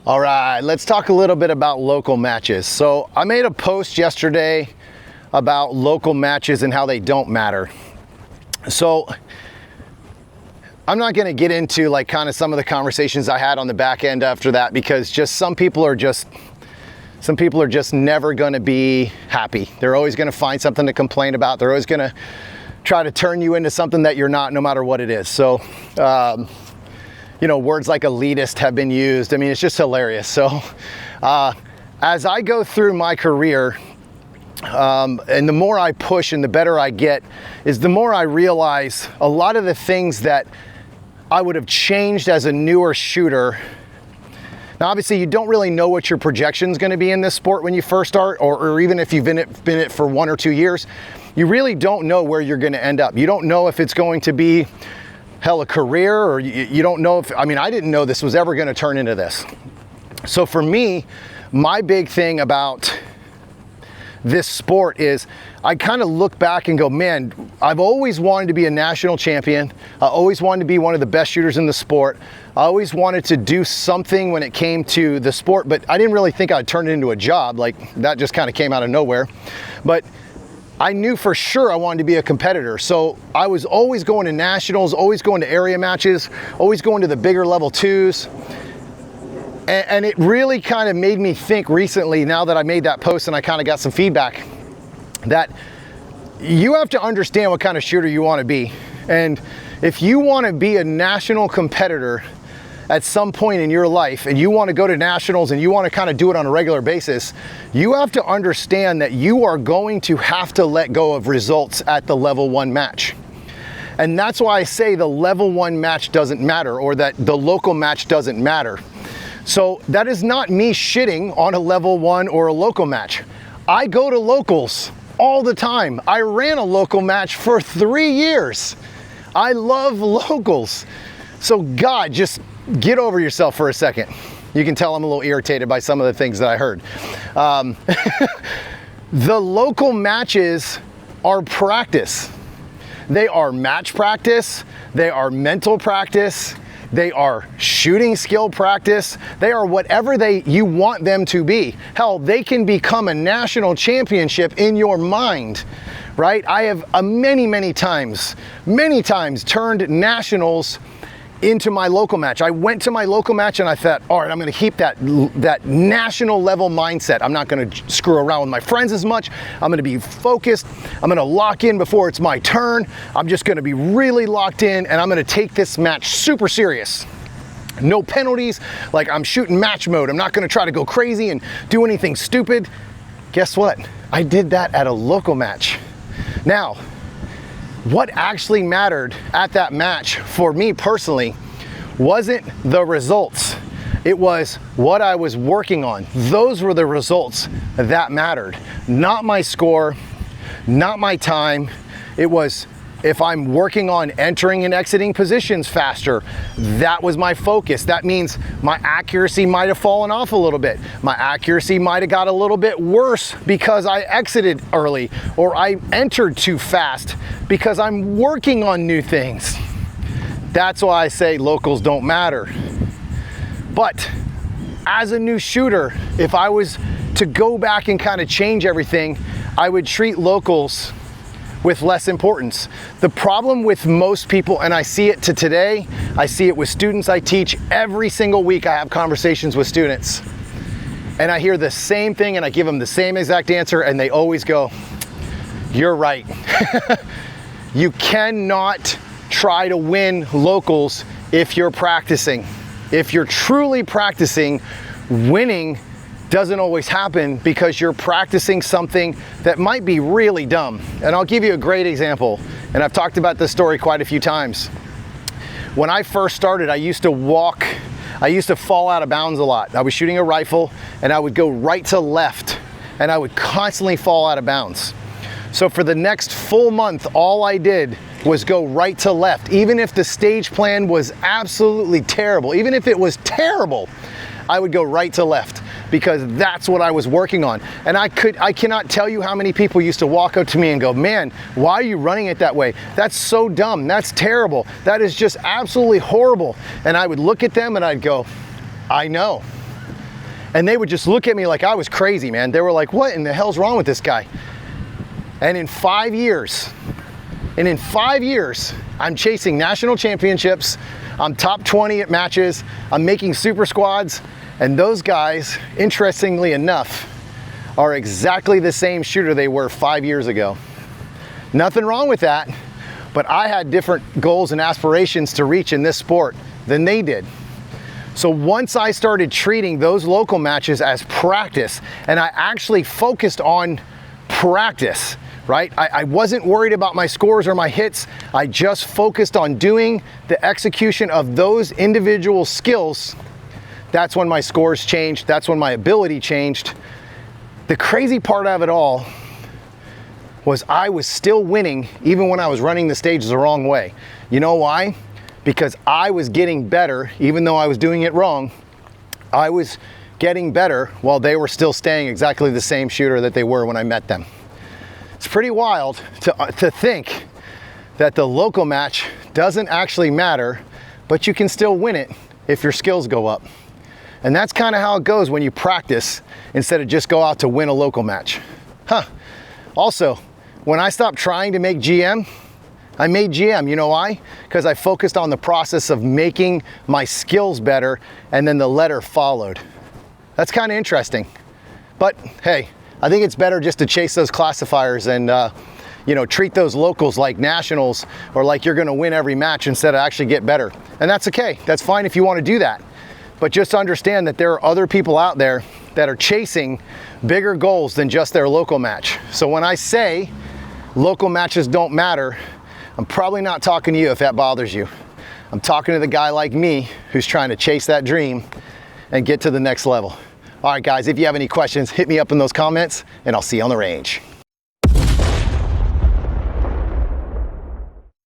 All right, let's talk a little bit about local matches. So I made a post yesterday about local matches and how they don't matter. So I'm not going to get into like kind of some of the conversations I had on the back end after that, because just some people are just never going to be happy. They're always going to find something to complain about. They're always going to try to turn you into something that you're not, no matter what it is. So words like elitist have been used. I mean, it's just hilarious. So as I go through my career, and the more I push and the better I get, is the more I realize a lot of the things that I would have changed as a newer shooter. Now, obviously, you don't really know what your projection is going to be in this sport when you first start, or even if you've been in it for 1 or 2 years, you really don't know where you're going to end up. You don't know if it's going to be a career, or you don't know if, I didn't know this was ever going to turn into this. So for me, my big thing about this sport is I kind of look back and go, man, I've always wanted to be a national champion. I always wanted to be one of the best shooters in the sport. I always wanted to do something when it came to the sport, but I didn't really think I'd turn it into a job. Like, that just kind of came out of nowhere. But I knew for sure I wanted to be a competitor. So I was always going to nationals, always going to area matches, always going to the bigger level 2s. And it really kind of made me think recently, now that I made that post and I kind of got some feedback, that you have to understand what kind of shooter you want to be. And if you want to be a national competitor at some point in your life, and you want to go to nationals and you want to kind of do it on a regular basis, you have to understand that you are going to have to let go of results at the level 1 match. And that's why I say the level 1 match doesn't matter, or that the local match doesn't matter. So that is not me shitting on a level 1 or a local match. I go to locals all the time. I ran a local match for 3 years. I love locals. So God, just get over yourself for a second. You can tell I'm a little irritated by some of the things that I heard. The local matches are practice. They are match practice. They are mental practice. They are shooting skill practice. They are whatever you want them to be. Hell, they can become a national championship in your mind, right? I have many times turned nationals into my local match. I went to my local match and I thought, all right, I'm going to keep that national level mindset. I'm not going to screw around with my friends as much. I'm going to be focused. I'm going to lock in before it's my turn. I'm just going to be really locked in, and I'm going to take this match super serious. No penalties, like I'm shooting match mode. I'm not going to try to go crazy and do anything stupid. Guess what? I did that at a local match. Now, what actually mattered at that match for me personally wasn't the results. It was what I was working on. Those were the results that mattered. Not my score, not my time. It was if I'm working on entering and exiting positions faster, that was my focus. That means my accuracy might have fallen off a little bit. My accuracy might have got a little bit worse because I exited early, or I entered too fast because I'm working on new things. That's why I say locals don't matter. But as a new shooter, if I was to go back and kind of change everything, I would treat locals with less importance. The problem with most people, and I see it to today, I see it with students I teach every single week. I have conversations with students and I hear the same thing and I give them the same exact answer and they always go, you're right. You cannot try to win locals if you're practicing. If you're truly practicing, winning doesn't always happen because you're practicing something that might be really dumb. And I'll give you a great example. And I've talked about this story quite a few times. When I first started, I used to fall out of bounds a lot. I was shooting a rifle and I would go right to left and I would constantly fall out of bounds. So for the next full month, all I did was go right to left. Even if the stage plan was absolutely terrible, even if it was terrible, I would go right to left, because that's what I was working on. And I cannot tell you how many people used to walk up to me and go, man, why are you running it that way? That's so dumb, that's terrible, that is just absolutely horrible. And I would look at them and I'd go, I know. And they would just look at me like I was crazy, man. They were like, what in the hell's wrong with this guy? And in 5 years, I'm chasing national championships. I'm top 20 at matches. I'm making super squads. And those guys, interestingly enough, are exactly the same shooter they were 5 years ago. Nothing wrong with that, but I had different goals and aspirations to reach in this sport than they did. So once I started treating those local matches as practice, and I actually focused on practice, right? I wasn't worried about my scores or my hits. I just focused on doing the execution of those individual skills. That's when my scores changed. That's when my ability changed. The crazy part of it all was I was still winning even when I was running the stage the wrong way. You know why? Because I was getting better even though I was doing it wrong. I was getting better while they were still staying exactly the same shooter that they were when I met them. It's pretty wild to think that the local match doesn't actually matter, but you can still win it if your skills go up. And that's kind of how it goes when you practice instead of just go out to win a local match. Also, when I stopped trying to make GM, I made GM. You know why? Because I focused on the process of making my skills better, and then the letter followed. That's kind of interesting. But hey, I think it's better just to chase those classifiers and treat those locals like nationals or like you're going to win every match instead of actually get better. And that's okay. That's fine if you want to do that. But just understand that there are other people out there that are chasing bigger goals than just their local match. So when I say local matches don't matter, I'm probably not talking to you if that bothers you. I'm talking to the guy like me who's trying to chase that dream and get to the next level. All right, guys, if you have any questions, hit me up in those comments and I'll see you on the range.